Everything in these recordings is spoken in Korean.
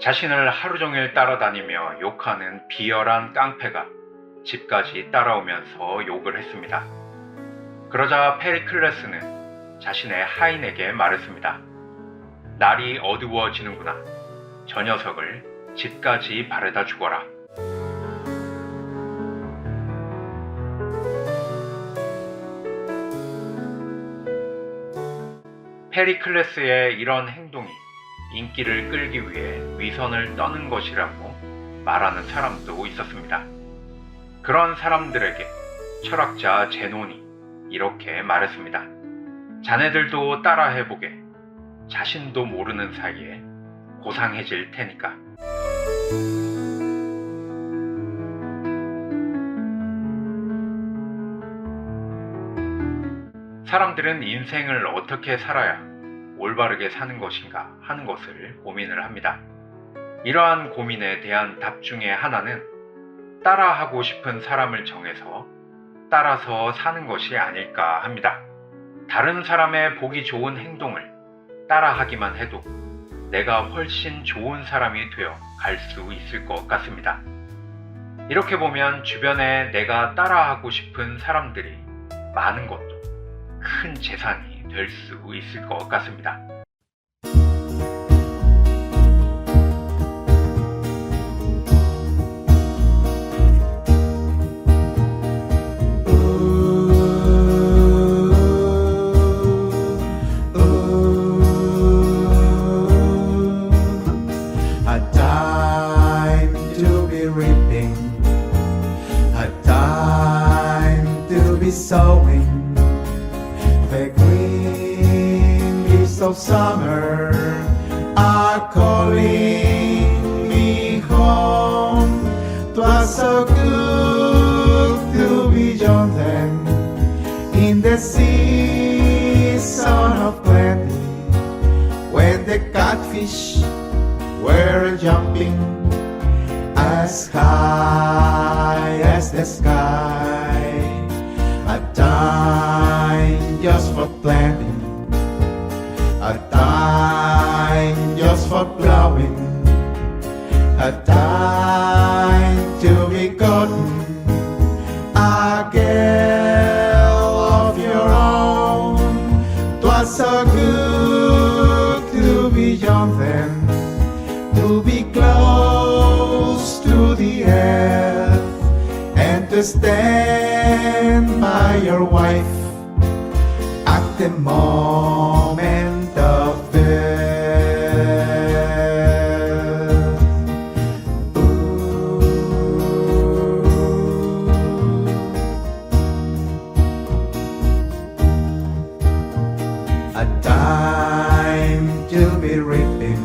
자신을 하루 종일 따라다니며 욕하는 비열한 깡패가 집까지 따라오면서 욕을 했습니다. 그러자 페리클레스는 자신의 하인에게 말했습니다. 날이 어두워지는구나. 저 녀석을 집까지 바래다 주거라. 페리클레스의 이런 행동이 인기를 끌기 위해 위선을 떠는 것이라고 말하는 사람도 있었습니다. 그런 사람들에게 철학자 제논이 이렇게 말했습니다. 자네들도 따라해보게. 자신도 모르는 사이에 고상해질 테니까. 사람들은 인생을 어떻게 살아야 올바르게 사는 것인가 하는 것을 고민을 합니다. 이러한 고민에 대한 답 중에 하나는 따라하고 싶은 사람을 정해서 따라서 사는 것이 아닐까 합니다. 다른 사람의 보기 좋은 행동을 따라하기만 해도 내가 훨씬 좋은 사람이 되어 갈 수 있을 것 같습니다. 이렇게 보면 주변에 내가 따라하고 싶은 사람들이 많은 것도 큰 재산이 될 수 있을 것 같습니다. A time to be reaping, a time to be sowing. The green leaves of summer are calling me home. 'Twas so good to be young then, in the season of plenty, when the catfish were jumping as high as the sky. A time just for planting, a time just for plowing, a time to be gotten, a girl of your own. 'Twas so good to be young then, to be close to the earth, and to stand by your wife at the moment of birth. Ooh. A time to be reaping,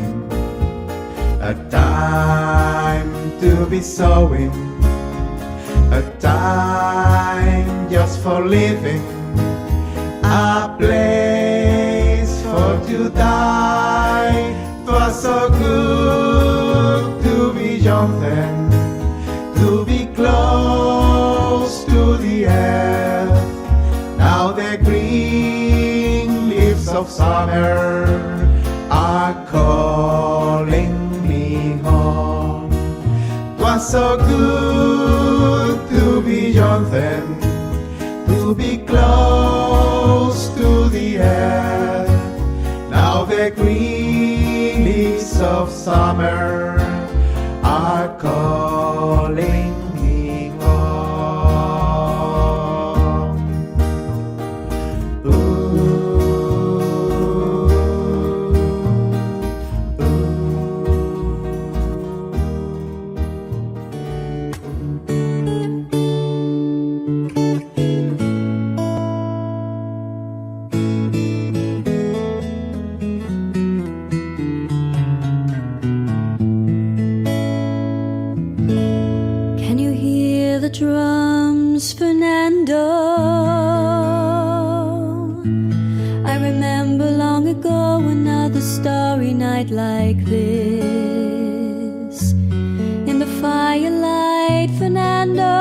a time to be sowing, a time just for living, a place for to die. 'Twas so good to be young then, to be close to the earth. Now the green leaves of summer are calling me home. 'Twas so good to be young then, to be close to the earth. Now the green leaves of summer are calling me home. Can you hear the drums, Fernando? I remember long ago another starry night like this. In the firelight, Fernando,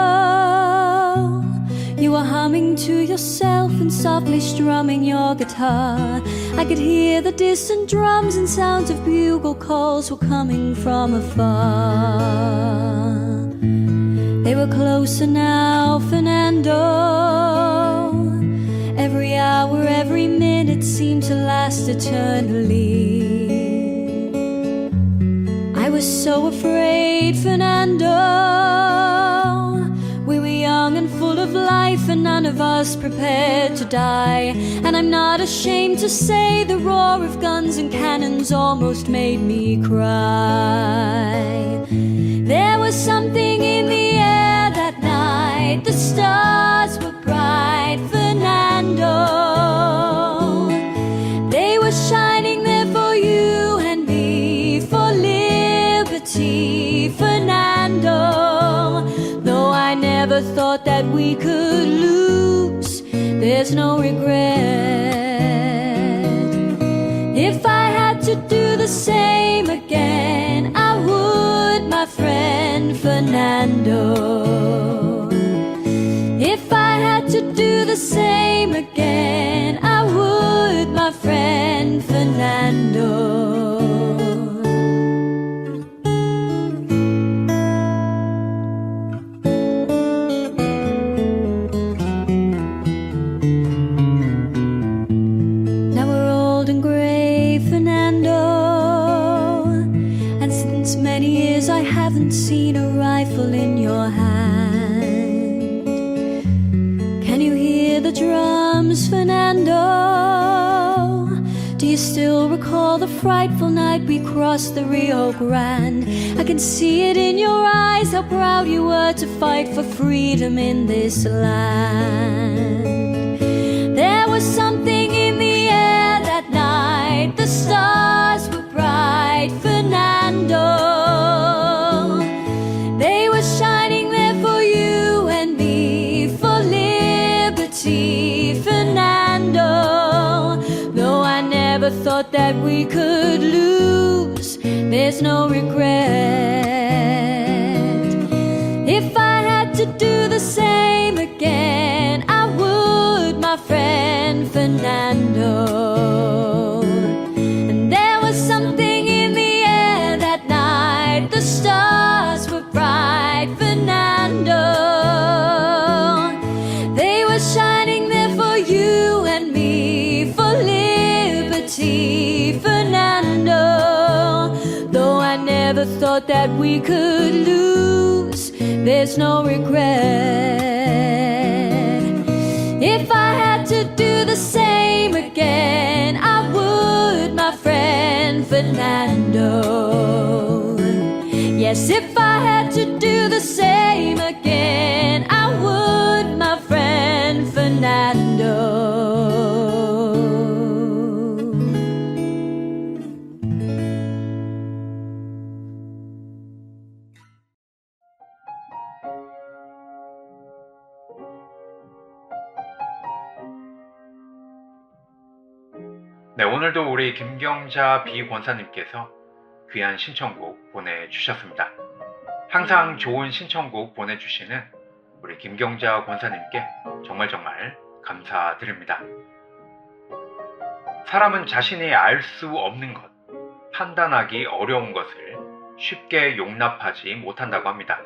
you were humming talking to yourself and softly strumming your guitar. I could hear the distant drums and sounds of bugle calls were coming from afar. They were closer now, Fernando. Every hour, every minute seemed to last eternally. I was so afraid, Fernando. We were young and full of life, and none of us prepared to die. And I'm not ashamed to say the roar of guns and cannons almost made me cry. There was something in the air that night. The stars were bright, Fernando. They were shining there for you and me, for liberty, Fernando. Though I never thought that we could lose, there's no regret. If I had to do the same again, I would, my friend Fernando. If I had to do the same again, I would, my friend Fernando. Now we're old and gray, Fernando, and since many years I haven't seen a rifle in your hand. Can you hear the drums, Fernando? Do you still recall the frightful night we crossed the Rio Grande? I can see it in your eyes, how proud you were to fight for freedom in this land. There was something in the air that night. The stars were bright, Fernando. They were shining there for you and me, for liberty, Fernando. Though I never thought that we could lose, there's no regret. If I had to do the same again, I would, my friend Fernando. And there was something in the air that night. The stars were bright, Fernando. They were shining there for you and me, for liberty, Fernando. Though I never thought that we could lose, there's no regret. If I had to do the same again, I would, my friend Fernando. Yes, if I had to do the same again, I would, my friend Fernando. 네, 오늘도 우리 김경자 비권사님께서 귀한 신청곡 보내주셨습니다. 항상 좋은 신청곡 보내주시는 우리 김경자 권사님께 정말 감사드립니다. 사람은 자신이 알 수 없는 것, 판단하기 어려운 것을 쉽게 용납하지 못한다고 합니다.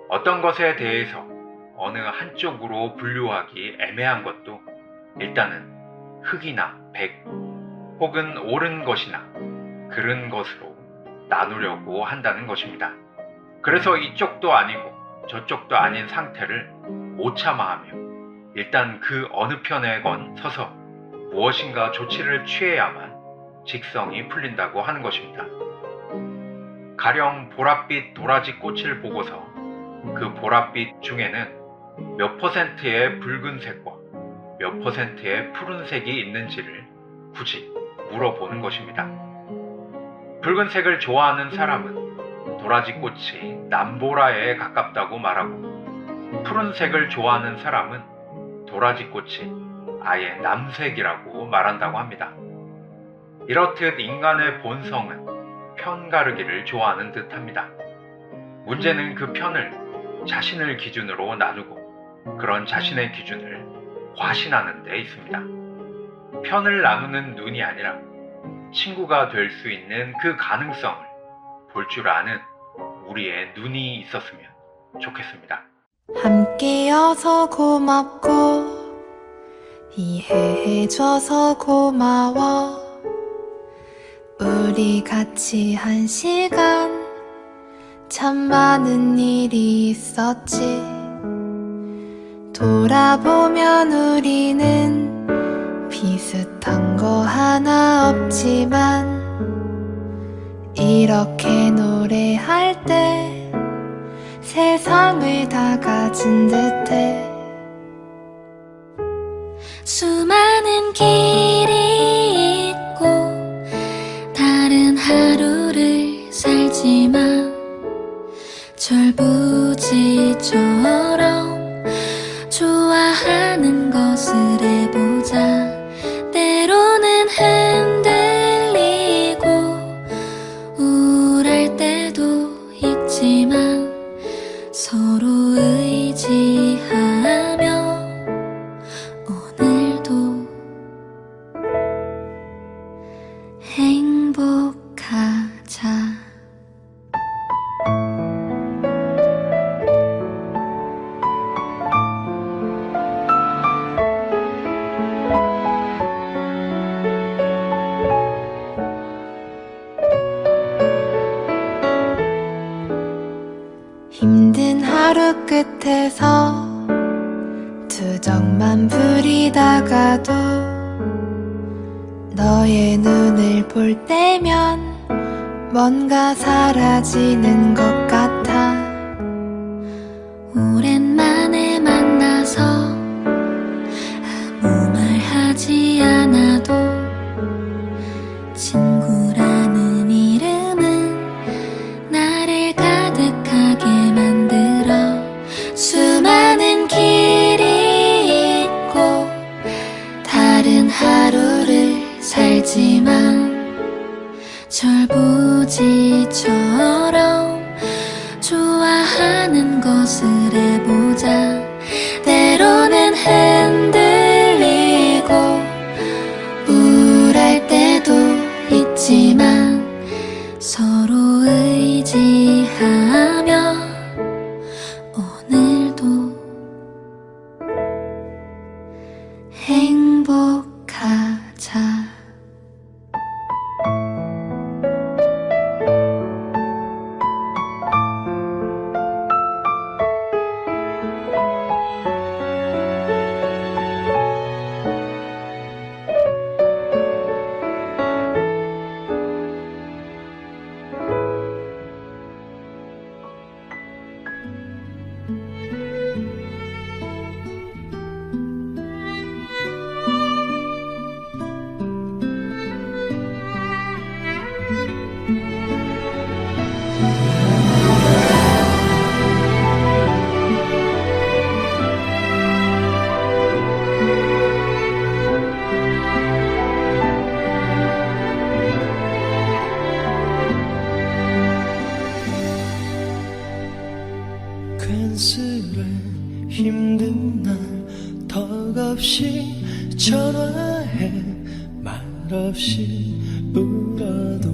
어떤 것에 대해서 어느 한쪽으로 분류하기 애매한 것도 일단은 흑이나 백, 혹은 옳은 것이나 그른 것으로 나누려고 한다는 것입니다. 그래서 이쪽도 아니고 저쪽도 아닌 상태를 오차마하며 일단 그 어느 편에건 서서 무엇인가 조치를 취해야만 직성이 풀린다고 하는 것입니다. 가령 보랏빛 도라지 꽃을 보고서 그 보랏빛 중에는 몇 퍼센트의 붉은색과 몇 퍼센트의 푸른색이 있는지를 굳이 물어보는 것입니다. 붉은색을 좋아하는 사람은 도라지꽃이 남보라에 가깝다고 말하고, 푸른색을 좋아하는 사람은 도라지꽃이 아예 남색이라고 말한다고 합니다. 이렇듯 인간의 본성은 편가르기를 좋아하는 듯합니다. 문제는 그 편을 자신을 기준으로 나누고 그런 자신의 기준을 과신하는 데 있습니다. 편을 나누는 눈이 아니라 친구가 될 수 있는 그 가능성을 볼 줄 아는 우리의 눈이 있었으면 좋겠습니다. 함께여서 고맙고 이해해줘서 고마워. 우리 같이 한 시간 참 많은 일이 있었지. 돌아보면 우리는 비슷한 거 하나 없지만 이렇게 노래할 때 세상을 다 가진 듯해. 수많은 길이 있고 다른 하루를 살지만 철부지처럼 좋아하는 것을 해보자. 때로는 흔들리고 우울할 때도 있지만 서로 의지하며 오늘도 행복하자. 힘든 하루 끝에서 투정만 부리다가도 너의 눈을 볼 때면 뭔가 사라지는 것 같아. 오랜만에 만나서 아무 말 하지 않아도 친구라는 이름은 나를 가득하게 만들어. 수많은 길이 있고 다른 하루를 살지만 철부지처럼 좋아하는 것을 해보자. 때로는 흔들리고 우울할 때도 있지만 서로 의지하며 오늘도 행복하자. 괜스레 힘든 날 턱없이 전화해 말없이 울어도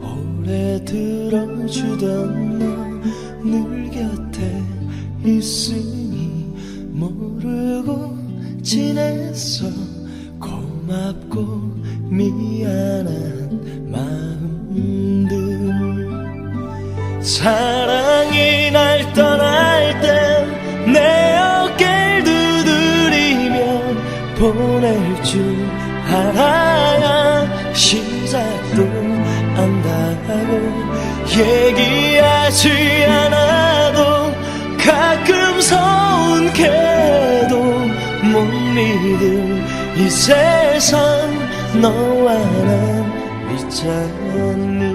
오래 들어주던 너 늘 곁에 있으니 모르고 지냈어. 고맙고 미안한 마음들. 사랑이 날 떠날 땐 내 어깨를 두드리며 보낼 줄 알아야 시작도 안다고. 얘기하지 않아도 가끔 서운해도 못 믿을 이 세상 너와 난 있잖니.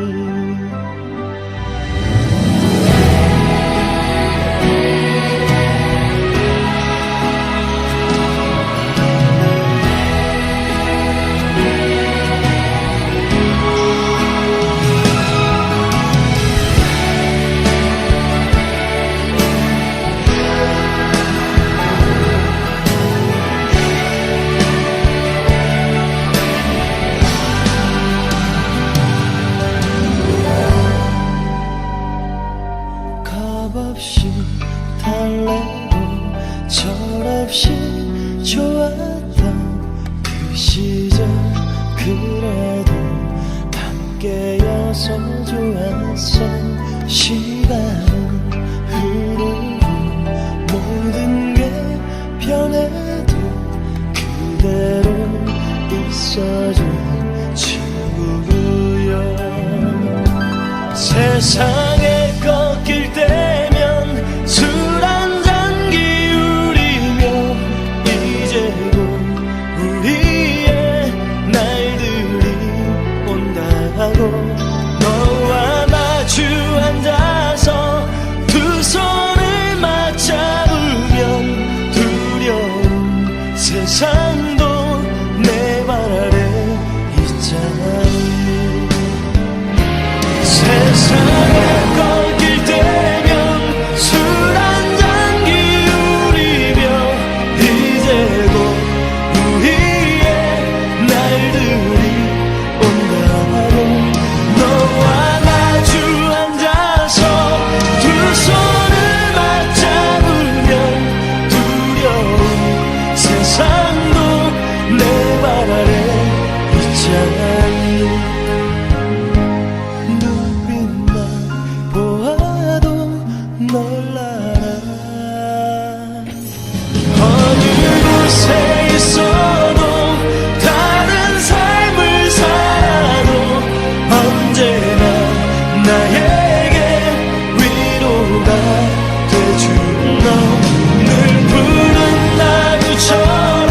좋았던 그 시절 그래도 함께여서 좋았어. 시간은 흐르고 모든 게 변해도 그대로 있어준 친구여. 세상에 꺾일 때면 술 한잔 기울이며 이제 곧 우리의 날들이 온다고. 너와 마주 앉아서 두 손을 맞잡으면 두려운 세상도 내 발 아래 있잖아. 세상에 꺾일 때면 술 한잔 기울이며 이제 곧 우리의 날들이 온다고. 너와 마주 앉아서 두 손을 맞잡으면 두려운 세상도 내 발 아래 있잖아. 눈빛만 보아도 널 알아. 어느 곳에 있어도 다른 삶을 살아도 언제나 나에게 위로가 돼준 너. 늘 푸른 나무처럼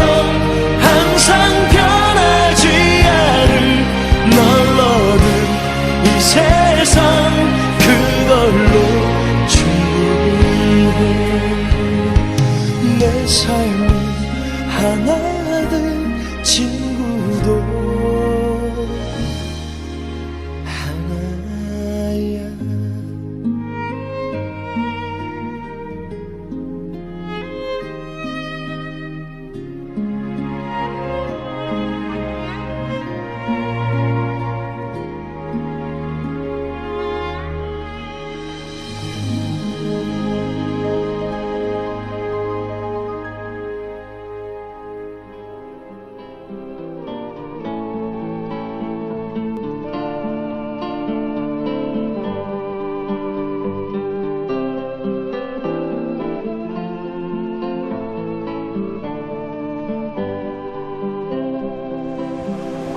항상 변하지 않을 널 얻은 이 세상 그걸로 충분해. 내 삶은 하나된 친구도 하나야.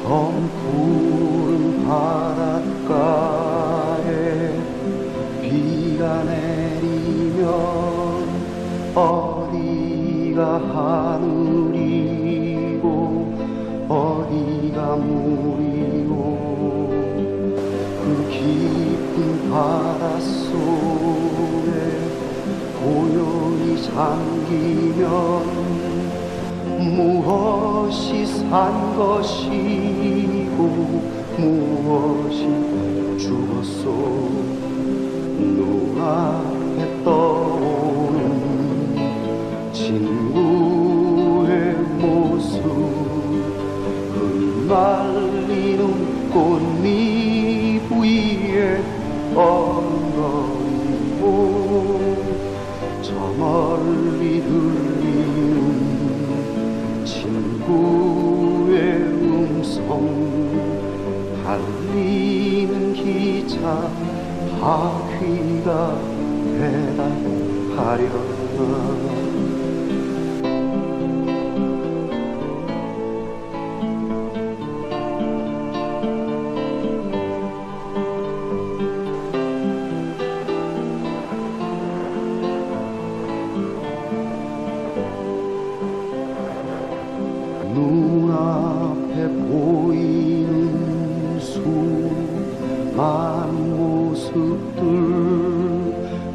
검푸른 바닷가에 비가 내리면 어디가 하늘이고 어디가 물이고 그 깊은 바닷속에 고요히 잠기면 무엇이 산 것이고 무엇이 죽었소. 눈앞에 떠오른 친구의 모습 흩날리는 꽃잎 위에 엉덩이고 저 멀리 들리는 친구의 음성 달리는 기차 바퀴가 배달하려나. 눈앞에 보이는 수많은 모습들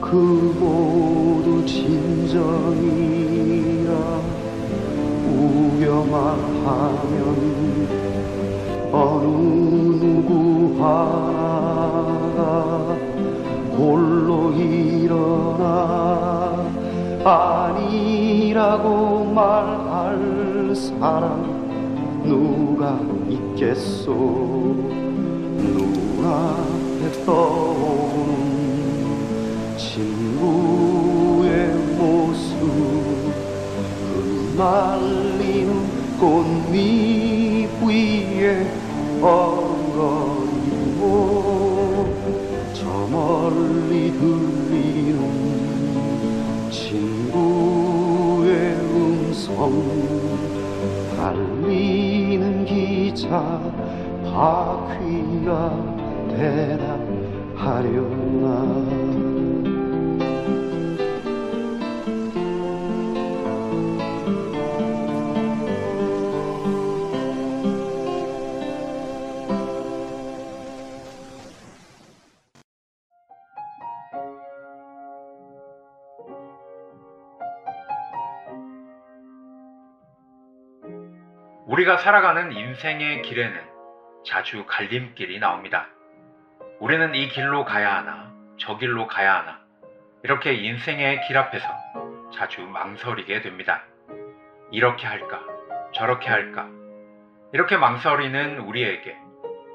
그 모두 진정이라 우겨만 하면 어느 누구 하나가 홀로 일어나 아니라고 말할 사람 누가 있겠소. 눈앞에 떠오른 친구의 모습 흩날리는 꽃잎 위에 엉거리고 저 멀리 들리는 친구의 음성 달리는 기차 바퀴가 대답하려나 우리가 살아가는 인생의 길에는 자주 갈림길이 나옵니다. 우리는 이 길로 가야 하나, 저 길로 가야 하나, 이렇게 인생의 길 앞에서 자주 망설이게 됩니다. 이렇게 할까, 저렇게 할까, 이렇게 망설이는 우리에게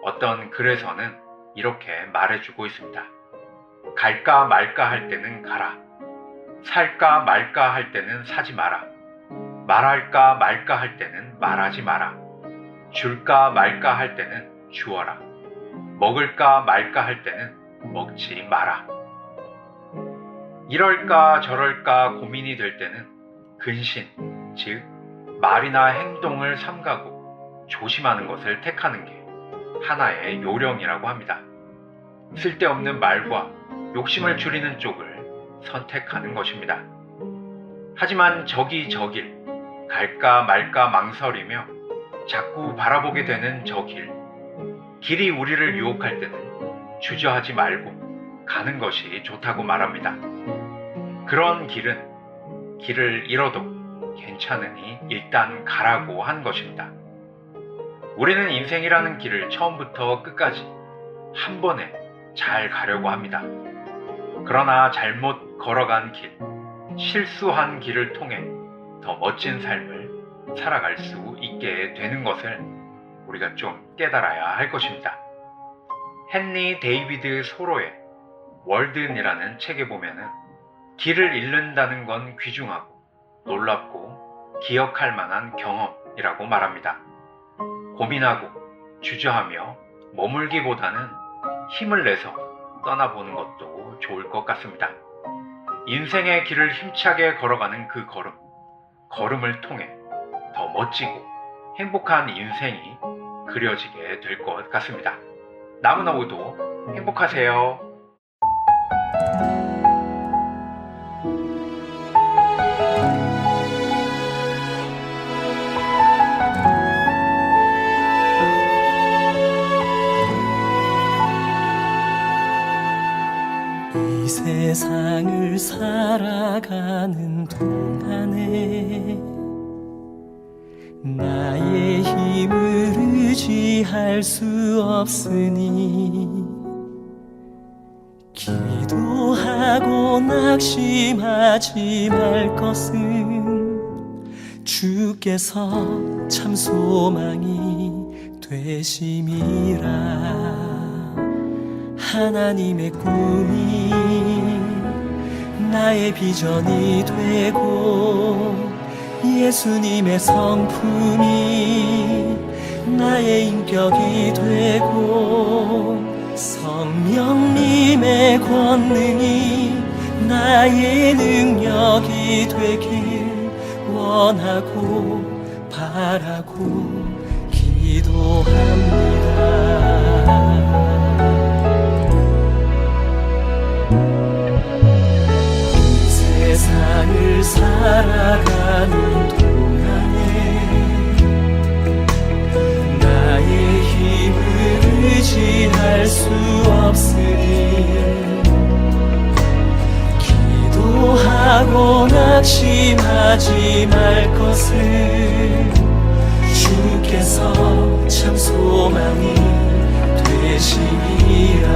어떤 글에서는 이렇게 말해주고 있습니다. 갈까 말까 할 때는 가라. 살까 말까 할 때는 사지 마라. 말할까 말까 할 때는 말하지 마라. 줄까 말까 할 때는 주어라. 먹을까 말까 할 때는 먹지 마라. 이럴까 저럴까 고민이 될 때는 근신, 즉 말이나 행동을 삼가고 조심하는 것을 택하는 게 하나의 요령이라고 합니다. 쓸데없는 말과 욕심을 줄이는 쪽을 선택하는 것입니다. 하지만 저기 저길 갈까 말까 망설이며 자꾸 바라보게 되는 저 길이 우리를 유혹할 때는 주저하지 말고 가는 것이 좋다고 말합니다. 그런 길을 잃어도 괜찮으니 일단 가라고 한 것입니다. 우리는 인생이라는 길을 처음부터 끝까지 한 번에 잘 가려고 합니다. 그러나 잘못 걸어간 길, 실수한 길을 통해 더 멋진 삶을 살아갈 수 있게 되는 것을 우리가 좀 깨달아야 할 것입니다. 헨리 데이비드 소로의 월든이라는 책에 보면은 길을 잃는다는 건 귀중하고 놀랍고 기억할 만한 경험이라고 말합니다. 고민하고 주저하며 머물기보다는 힘을 내서 떠나보는 것도 좋을 것 같습니다. 인생의 길을 힘차게 걸어가는 그 걸음을 통해 더 멋지고 행복한 인생이 그려지게 될 것 같습니다. 나무나 모두 행복하세요. 이 세상을 살아가는 동안에 나의 힘을 의지할 수 없으니 기도하고 낙심하지 말 것은 주께서 참 소망이 되심이라. 하나님의 꿈이 나의 비전이 되고 예수님의 성품이 나의 인격이 되고 성령님의 권능이 나의 능력이 되길 원하고 바라고 기도합니다. 세상을 살아가는 동안에 나의 힘을 의지할 수 없으니 기도하고 낙심하지 말 것을 주께서 참 소망이 되시리라.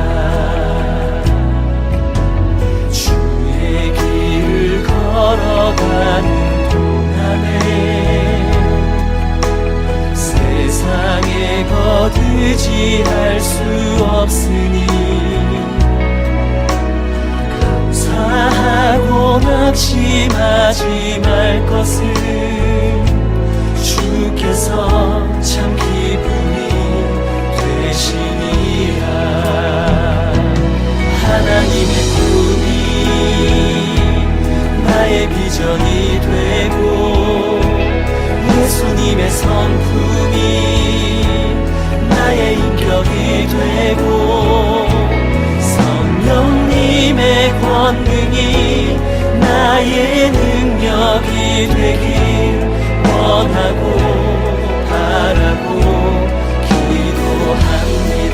걸어가는 동안에 세상에 거두지할 수 없으니 감사하고 낙심하지 말 것을 성품이 나의 인격이 되고 성령님의 권능이 나의 능력이 되길 원하고 바라고 기도합니다.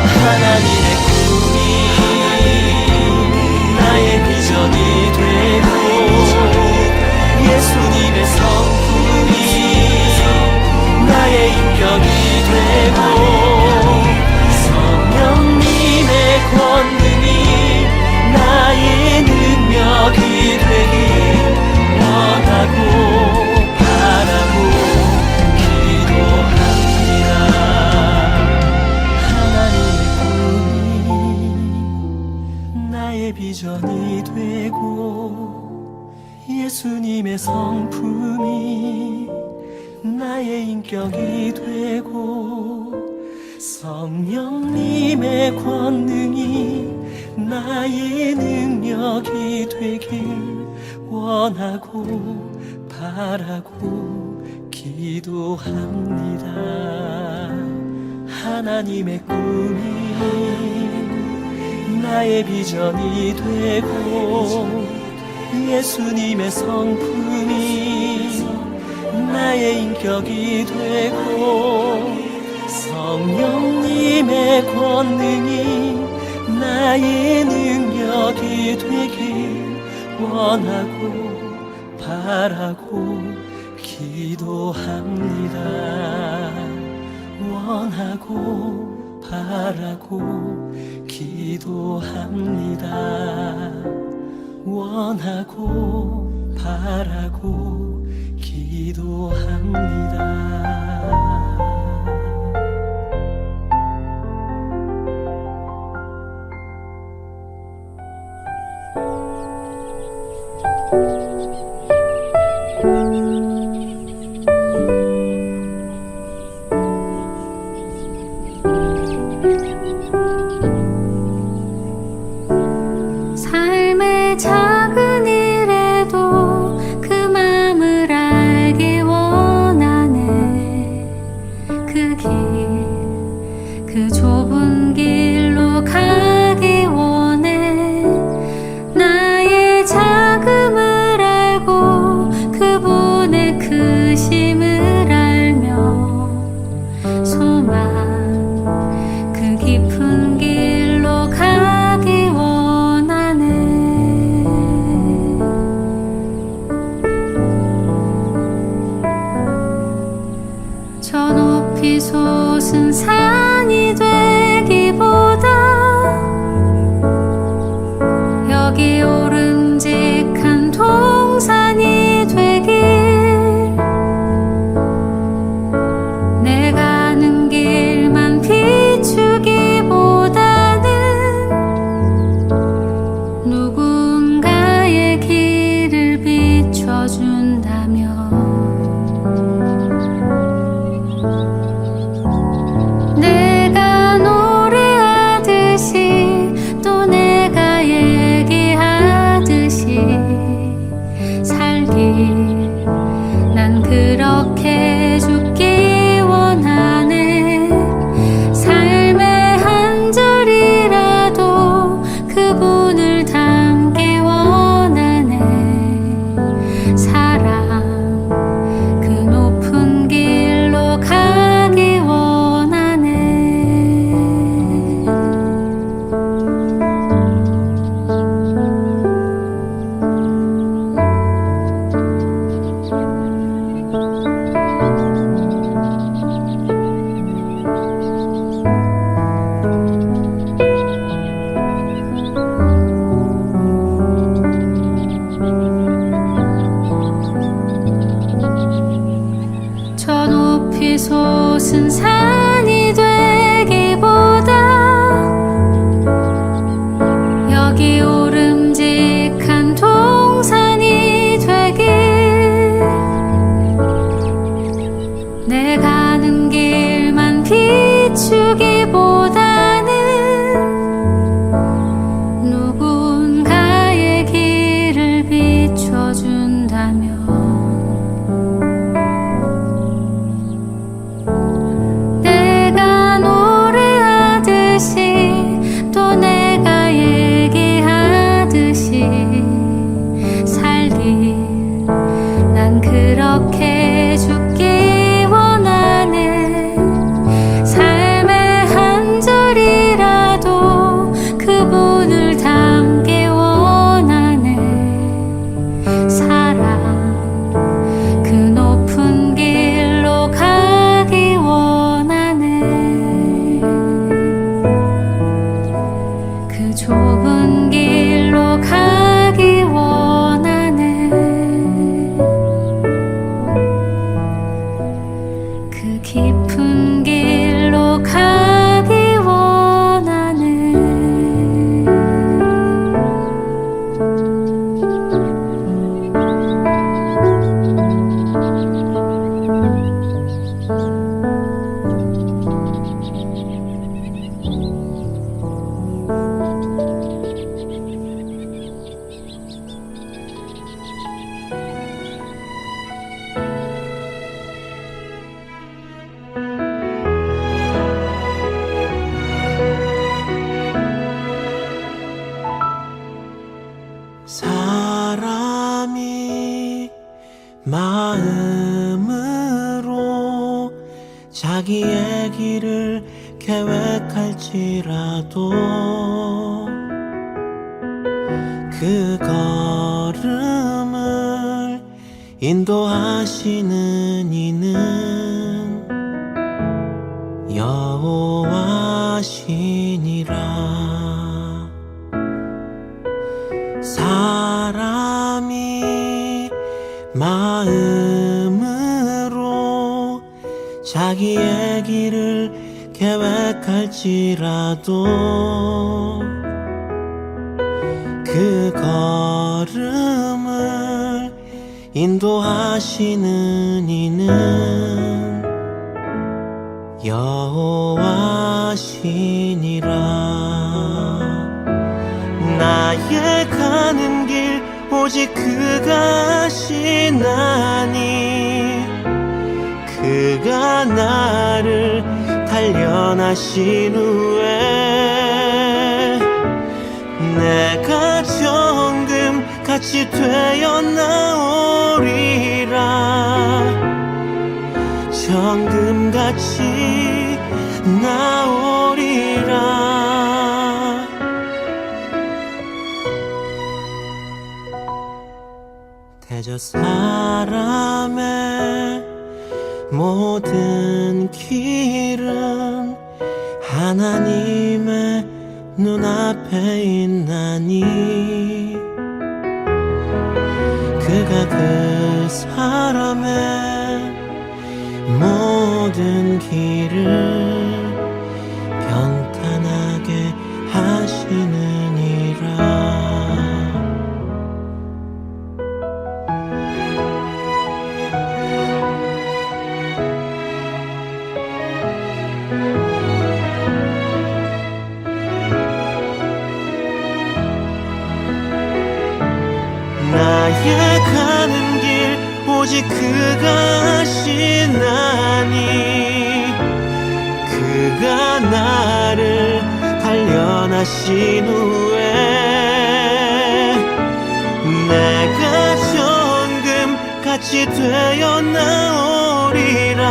하나님의 꿈이 나의 비전이 되고 예수님의 성품이 나의 인격이 되고 성령님의 권능이 나의 능력이 되길 원하고 바라고 기도합니다. 나의 비전이 되고 예수님의 성품이 나의 인격이 되고 성령님의 권능이 나의 능력이 되길 원하고 바라고 기도합니다. 하나님의 꿈이 나의 비전이 되고 예수님의 성품이 나의 인격이 되고 성령님의 권능이 나의 능력이 되길 원하고 바라고 기도합니다. 원하고 바라고 기도합니다. 원하고 바라고 기도합니다. 삶의 작은 일에도 그 맘을 알기 원하네. 그 길, 그 좁은 길로 가기 원해. 나의 작음을 알고 그분의 크심을 알며 소망 그 깊은 길로 가기 원하네. 저 높이 솟은 산이 되기보다 여기 오름직한 동산이 되길. 내 가는 길만 비추기보다는 누군가의 길을 비춰준다면 내가 솟은 산이 되기보다 여기 오름직한 동산이 되길 내 가는 길만 비추기보다는 누군가의 길을 비춰준다면 내가 노래하듯이 또 내가 얘기하듯이 살길 난 그렇게 죽기 원하네. 삶의 한 줄이라도 그분을 담기 원하네. 사랑 그 높은 길로 가기 원하네. 그 좁은 길로 가기 원하네. 그 깊은 길로 가기 원하네. 사람이 마음으로 자기의 길을 계획할지라도 그 걸음을 인도하시는 이는 여호와시니라. 사람이 마음으로 자기의 길을 계획할지라도 그 걸음을 인도하시는 이는 여호와시니라. 나의 가는 길 오직 그가 아시나니 그가 나를 단련하신 후에 내가 정금같이 되어 나오리라. 정금같이 나오리라. 대저 사람의 모든 길은 하나님의 눈앞에 있나니 그가 그 사람의 모든 길을 평탄하게 하시느니라. 나의 가는 길 오직 그가 아시나니 그가 나를 단련하신 후에 내가 정금같이 되어 나오리라.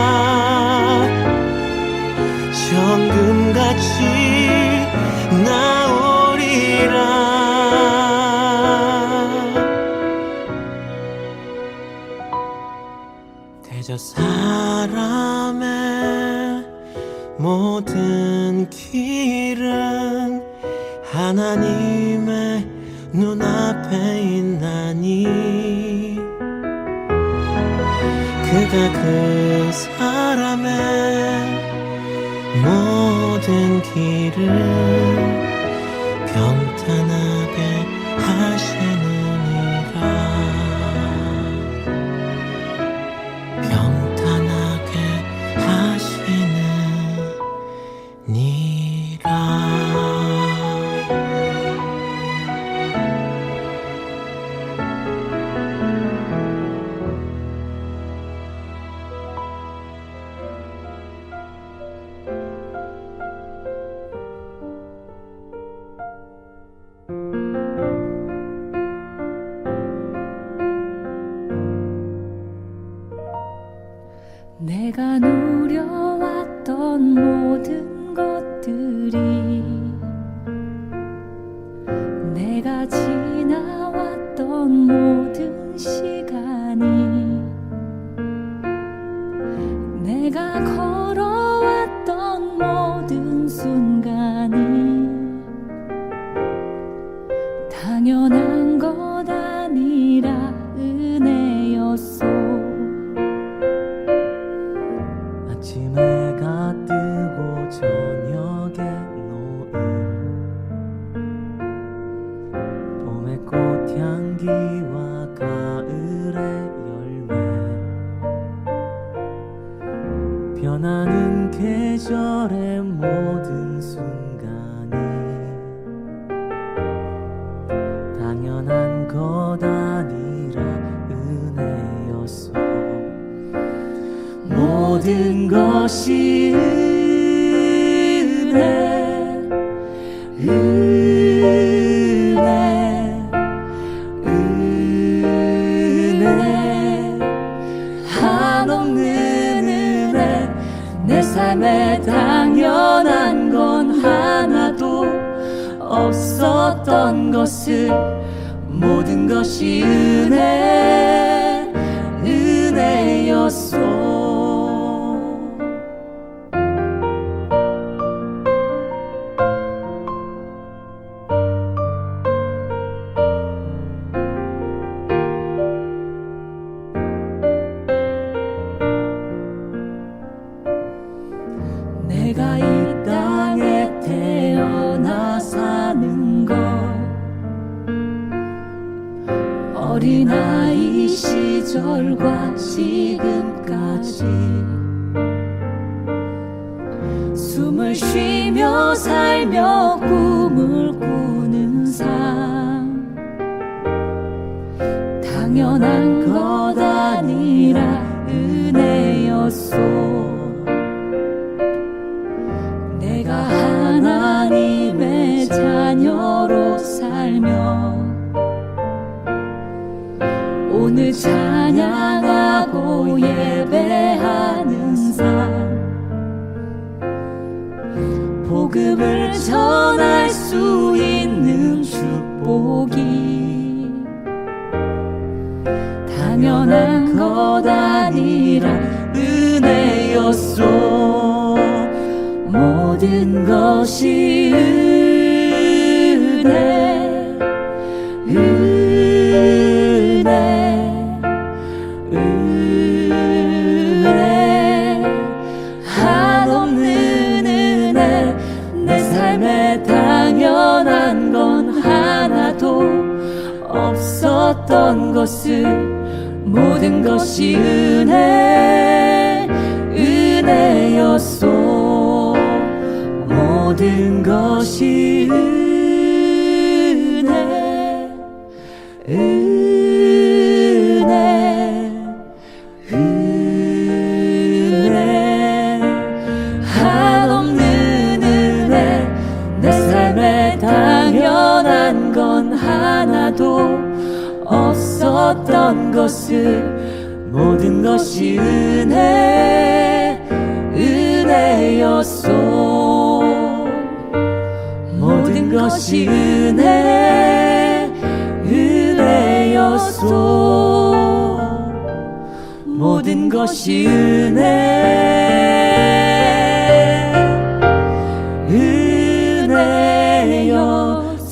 정금같이 나오리라. 대저 사람의 모든 길은 하나님의 눈앞에 있나니 내가 그 사람의 모든 길을 평탄하게 하시느니라. 평탄하게 하시느니라. 내가 누려왔던 모든 것들이, 내가 지나왔던 모든 시간이, 내가 걸어왔던 모든 순간이 당연한 것 아니라 은혜였소. 아침 해가 뜨고 저녁에 노을, 봄의 꽃향기와 가을의 열매, 변하는 계절의 모든 순간이 당연한 것 아니라 은혜였소. 모든 것이 은혜, 은혜, 은혜, 한없는 은혜. 내 삶에 당연한 건 하나도 없었던 것을, 모든 것이 은혜, 은혜였소. 내가 이 땅에 태어나 사는 것, 어린아이 시절과 지금까지 숨을 쉬며 살며 꿈을 꾸는 삶, 당연한 것 아니라 은혜였소. 내가 하나님의 자녀로 살며 오늘 찬양하고 예배하는 삶, 복음을 전할 수 있는 축복이 당연한 것 아니라 은혜였소. 모든 것이 은혜, 은혜, 은혜, 한없는 은혜. 내 삶에 당연한 건 하나도 없었던 것을, 모든 것이 은혜, 은혜였소. 모든 것이 은혜, 은혜, 은혜, 한없는 은혜. 내 삶에 당연한 건 하나도 없었던 것을, 모든 것이 은혜, 은혜였소. 모든 것이 은혜, 은혜였소. 모든 것이 은혜,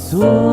은혜였소.